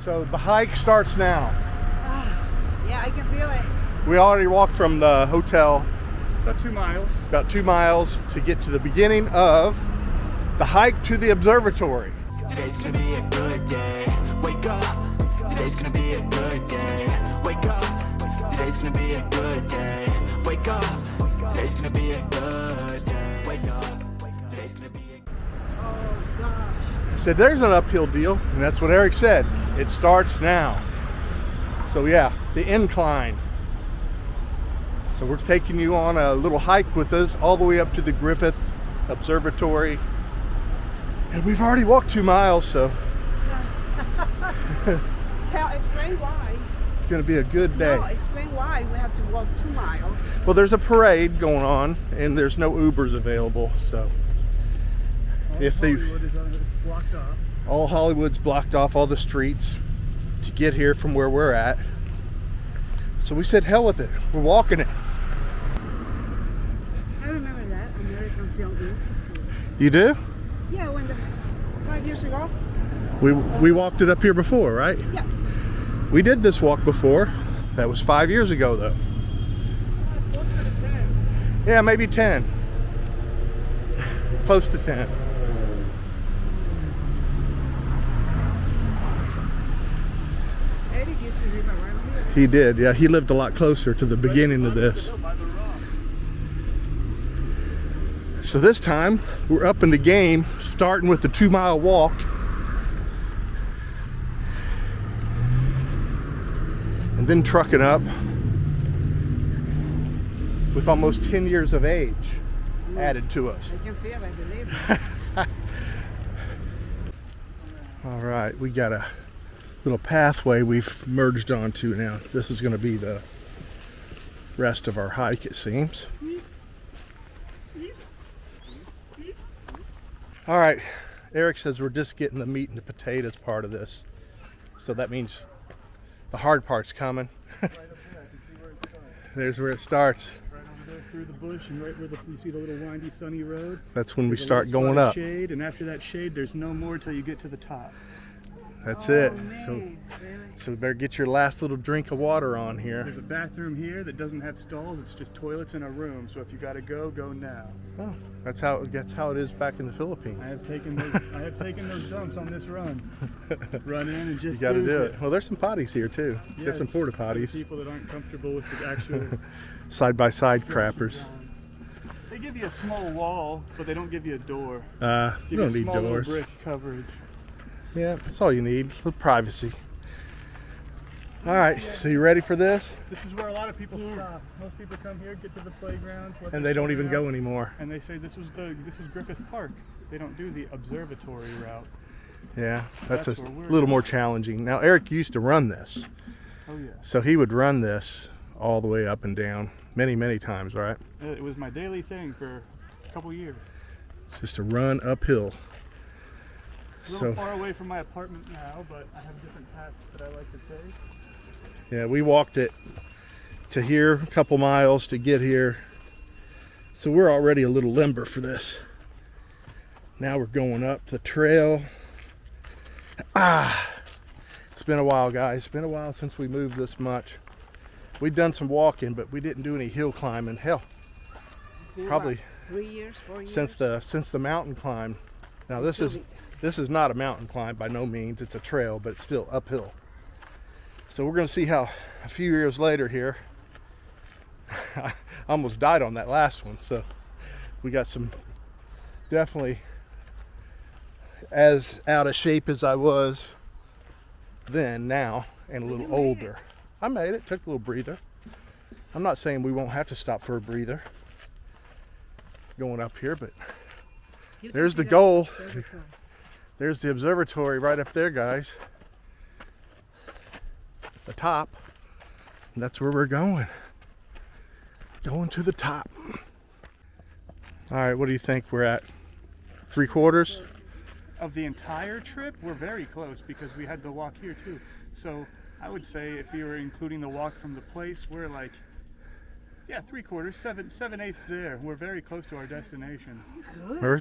So the hike starts now. Yeah, I can feel it. We already walked from the hotel About 2 miles. about 2 miles to get to the beginning of the hike to the observatory. Today's gonna be a good day. Wake up. Today's gonna be a good day. Wake up. Today's gonna be a good day. Wake up. Today's gonna be a good day. Wake up. Today's gonna be a Oh gosh. I said there's an uphill deal, and that's what Eric said. It starts now. So yeah, the incline. So we're taking you on a little hike with us all the way up to the Griffith Observatory. And we've already walked 2 miles, so Explain why. it's going to be a good day. No, explain why we have to walk 2 miles. Well, there's a parade going on, and there's no Ubers available, so if they Hollywood is blocked off. all Hollywood's blocked off all the streets to get here from where we're at. So we said, hell with it. We're walking it. I remember that American Film Institute. You do? Yeah, when 5 years ago. We walked it up here before, right? Yeah. We did this walk before. That was 5 years ago, though. Closer to 10. Yeah, maybe 10. Close to 10. Eddie used to live around here. He did, yeah. He lived a lot closer to the beginning of this. So this time, we're up in the game, starting with the 2 mile walk. And then trucking up with almost 10 years of age added to us. I can feel it, believe me. All right, we got a little pathway we've merged onto now. This is going to be the rest of our hike, it seems. All right, Eric says we're just getting the meat and the potatoes part of this. So that means the hard part's coming. Right up there, I can see where it starts. There's where it starts. Right over there through the bush and right where you see the little windy sunny road. That's when we There's a start little going spot of up. Shade, and after that shade, there's no more till you get to the top. That's Oh, it. man, So, really? so we better get your last little drink of water on here. There's a bathroom here that doesn't have stalls. It's just toilets in a room. So if you gotta go, go now. Oh, that's how it is back in the Philippines. I have taken those dumps on this run. Run in and just You got to cruise do it. Well, there's some potties here too. Yeah, Get some porta it's potties. People that aren't comfortable with the actual. Side by side crappers. They give you a small wall, but they don't give you a door. You Give don't you a need small little doors. brick coverage. Yeah, that's all you need. A little privacy. All right, so you ready for this? This is where a lot of people stop. Most people come here, get to the playground, let And their they don't even children go out, anymore. And they say this was Griffith Park. They don't do the observatory route. Yeah, that's a That's where we're little at. more challenging. Now, Eric used to run this. Oh yeah. So he would run this all the way up and down many, many times, right? It was my daily thing for a couple years. It's just a run uphill. A little So, far away from my apartment now, but I have different paths that I like to take. yeah, we walked it to here, a couple miles to get here. So we're already a little limber for this. Now we're going up the trail. It's been a while, guys. It's been a while since we moved this much. We've done some walking, but we didn't do any hill climbing. Hell, It's been probably about 3 years, 4 years. since the mountain climb. Now this is not a mountain climb by no means. It's a trail, but it's still uphill. So we're going to see how a few years later here. I almost died on that last one, so we got some definitely as out of shape as I was then now, and a little older. I made it. Took a little breather. I'm not saying we won't have to stop for a breather going up here, but You there's can the see goal. observatory. There's the observatory right up there, guys. The top. And that's where we're going. Going to the top. All right, what do you think we're at? 3/4? Of the entire trip, we're very close because we had the walk here too. So I would say if you were including the walk from the place, we're like Yeah, 3/4, 7/8 there. We're very close to our destination.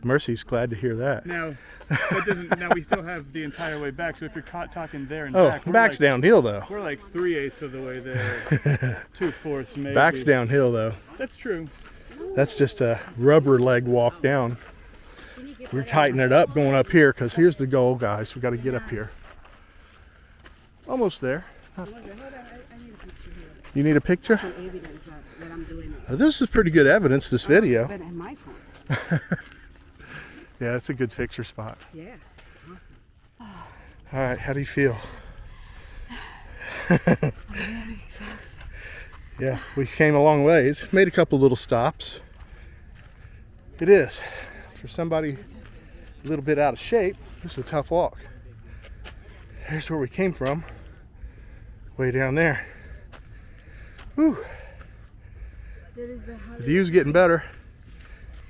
Mercy's glad to hear that. Now, that doesn't. Now we still have the entire way back. So if you're talking there and Oh, back, we're back's like, downhill though. We're like 3/8 of the way there. 2/4 maybe. Back's downhill though. That's true. That's just a rubber leg walk down. We're tightening it up going up here because here's the goal, guys. We got to get up here. Almost there. You need a picture? Evidence that I'm doing it. Now, this is pretty good evidence, this video. But on my phone. Yeah, it's a good picture spot. Yeah, it's awesome. All right, how do you feel? I'm very exhausted. Yeah, we came a long ways. Made a couple little stops. It is. For somebody a little bit out of shape, this is a tough walk. Here's where we came from. Way down there. Whew. There is the The view's getting better.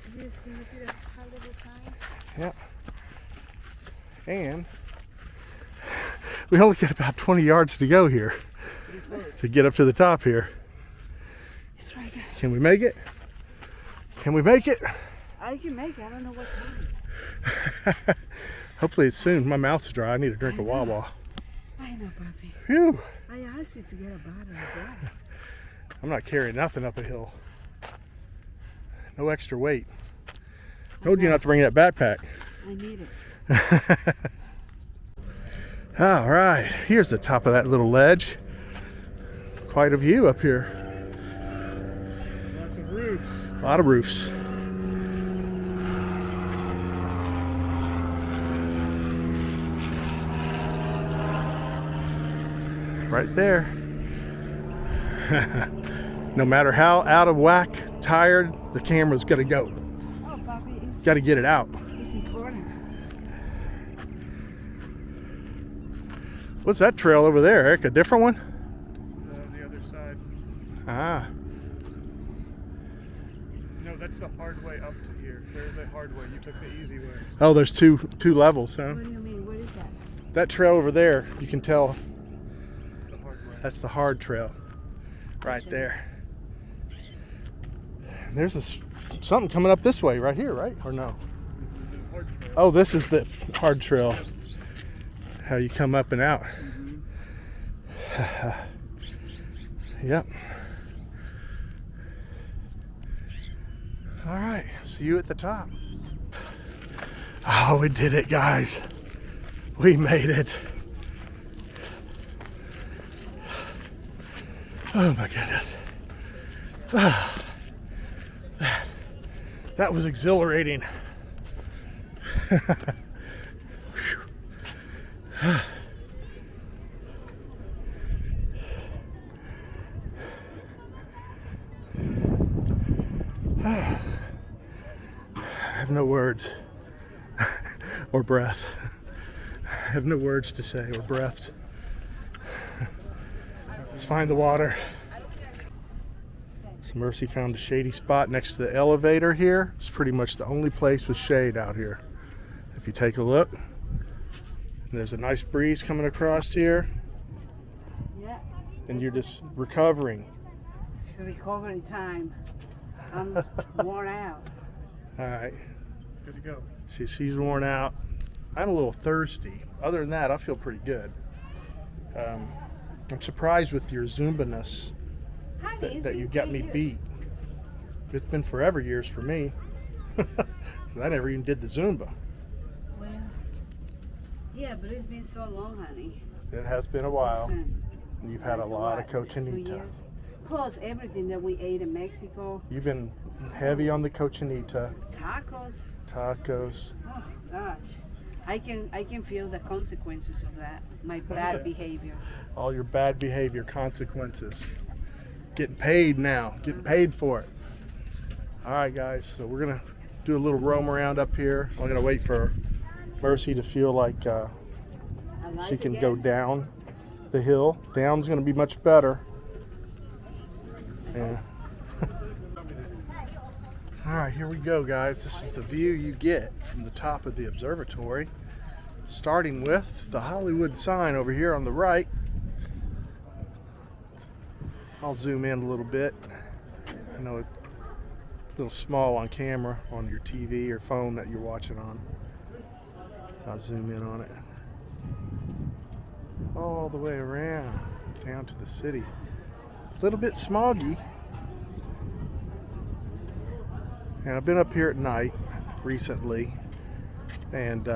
Can you see the Hollywood sign? Yeah. And we only got about 20 yards to go here to get up to the top here. It's right there. Can we make it? Can we make it? I can make it. I don't know what time. Hopefully it's soon. My mouth's dry. I need a drink of Wawa. I know, Papi. Phew. I asked you to get a bottle of water. I'm not carrying nothing up a hill. No extra weight. Told you not to bring that backpack. I need it. All right, here's the top of that little ledge. Quite a view up here. Lots of roofs. A lot of roofs. Right there. No matter how out of whack, tired, the camera's gonna go. Oh, Papi, it's, Got to get it out. it's important. What's that trail over there, Eric? A different one? The other side. Ah, No, that's the hard way up to here. There's a hard way. You took the easy way. oh, there's two levels, huh? What do you mean? What is that? That trail over there, you can tell It's the hard way. that's the hard trail, right there. And there's something coming up this way, right here, right? Or no? This is the hard trail. Oh, this is the hard trail. How you come up and out. Yep. All right, see you at the top. Oh, we did it, guys. We made it. Oh my goodness. That was exhilarating. I have no words or breath. I have no words to say or breath. Let's find the water. So Mercy found a shady spot next to the elevator here. It's pretty much the only place with shade out here. If you take a look, there's a nice breeze coming across here, Yeah. and you're just recovering. It's recovery time. I'm worn out. All right. Good to go. She's worn out. I'm a little thirsty. Other than that, I feel pretty good. I'm surprised with your Zumba-ness that you got me beat. It's been forever years for me. 'Cause I never even did the Zumba. Well, yeah, but it's been so long, honey. It has been a while. Listen, And you've had a lot of what, 2 cochinita. years? Plus everything that we ate in Mexico. You've been heavy on the cochinita, Tacos. tacos. Oh gosh. I can feel the consequences of that. My bad behavior. All your bad behavior consequences. Getting paid now. Getting paid for it. All right, guys. So we're going to do a little roam around up here. I'm going to wait for Mercy to feel like she can go down the hill. Down's going to be much better. Yeah. All right, here we go, guys. This is the view you get from the top of the observatory, starting with the Hollywood sign over here on the right. I'll zoom in a little bit. I know it's a little small on camera on your TV or phone that you're watching on. So I'll zoom in on it. All the way around down to the city. A little bit smoggy. And I've been up here at night recently, and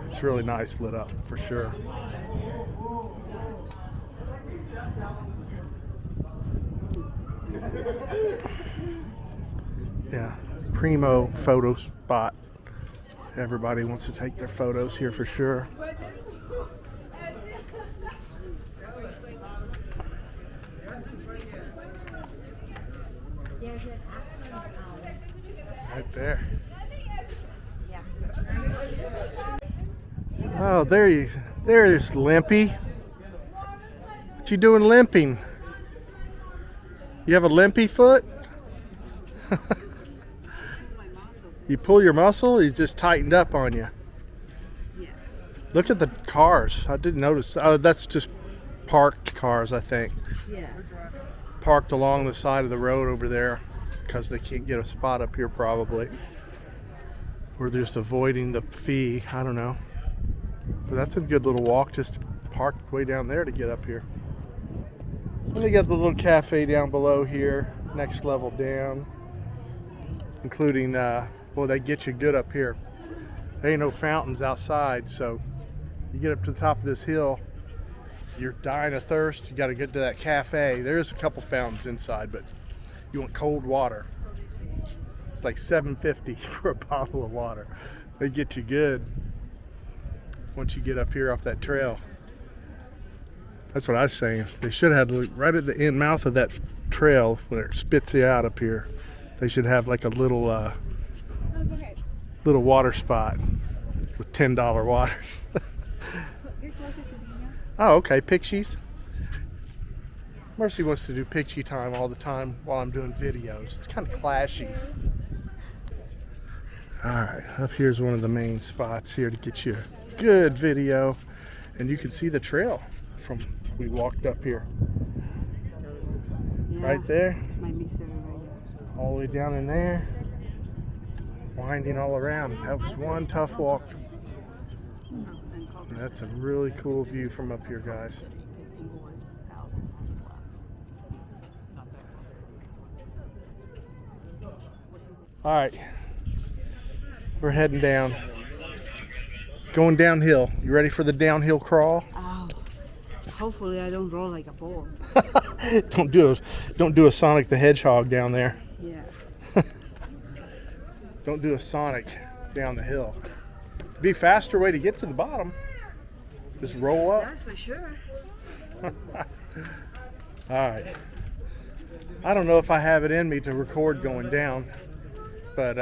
it's really nice lit up for sure. Yeah, primo photo spot. Everybody wants to take their photos here for sure. Right there. Oh, there's Limpy. What you doing limping? You have a limpy foot? You pull your muscle, he just tightened up on you. Yeah. Look at the cars. I didn't notice. Oh, that's just parked cars, I think. Yeah. Parked along the side of the road over there because they can't get a spot up here probably. Or they're just avoiding the fee. I don't know. But that's a good little walk, just parked way down there to get up here. And they got the little cafe down below here, next level down. Including, well, they get you good up here. There ain't no fountains outside, so you get up to the top of this hill, you're dying of thirst, you got to get to that cafe. There's a couple fountains inside, but you want cold water. It's like $7.50 for a bottle of water. They get you good once you get up here off that trail. That's what I was saying. They should have had right at the end mouth of that trail when it spits you out up here. They should have like a little little water spot with $10 waters. Oh, okay, Pixies. Mercy wants to do Pixie time all the time while I'm doing videos. It's kind of clashy. Alright, up here's one of the main spots here to get you a good video. And you can see the trail from we walked up here. Yeah. Right there. My mystery right there. All the way down in there. Winding all around. That was one tough walk. And that's a really cool view from up here, guys. All right, we're heading down, going downhill. You ready for the downhill crawl? Oh, hopefully I don't roll like a ball. Don't do a Sonic the Hedgehog down there. Yeah. Don't do a Sonic down the hill. Be a faster way to get to the bottom. Just roll up. That's for sure. All right. I don't know if I have it in me to record going down, but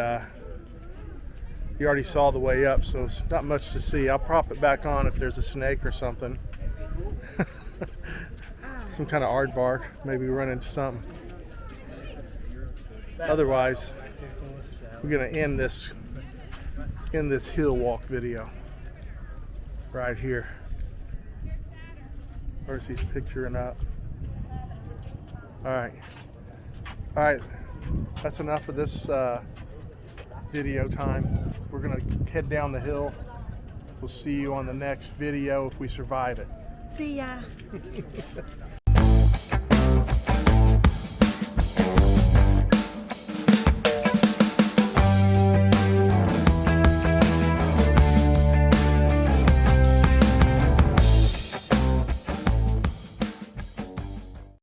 you already saw the way up, so it's not much to see. I'll prop it back on if there's a snake or something. Some kind of aardvark. Maybe run into something. Otherwise, we're gonna end this hill walk video right here. Mercy's picturing up. All right, that's enough of this video time. We're gonna head down the hill. We'll see you on the next video if we survive it. See ya.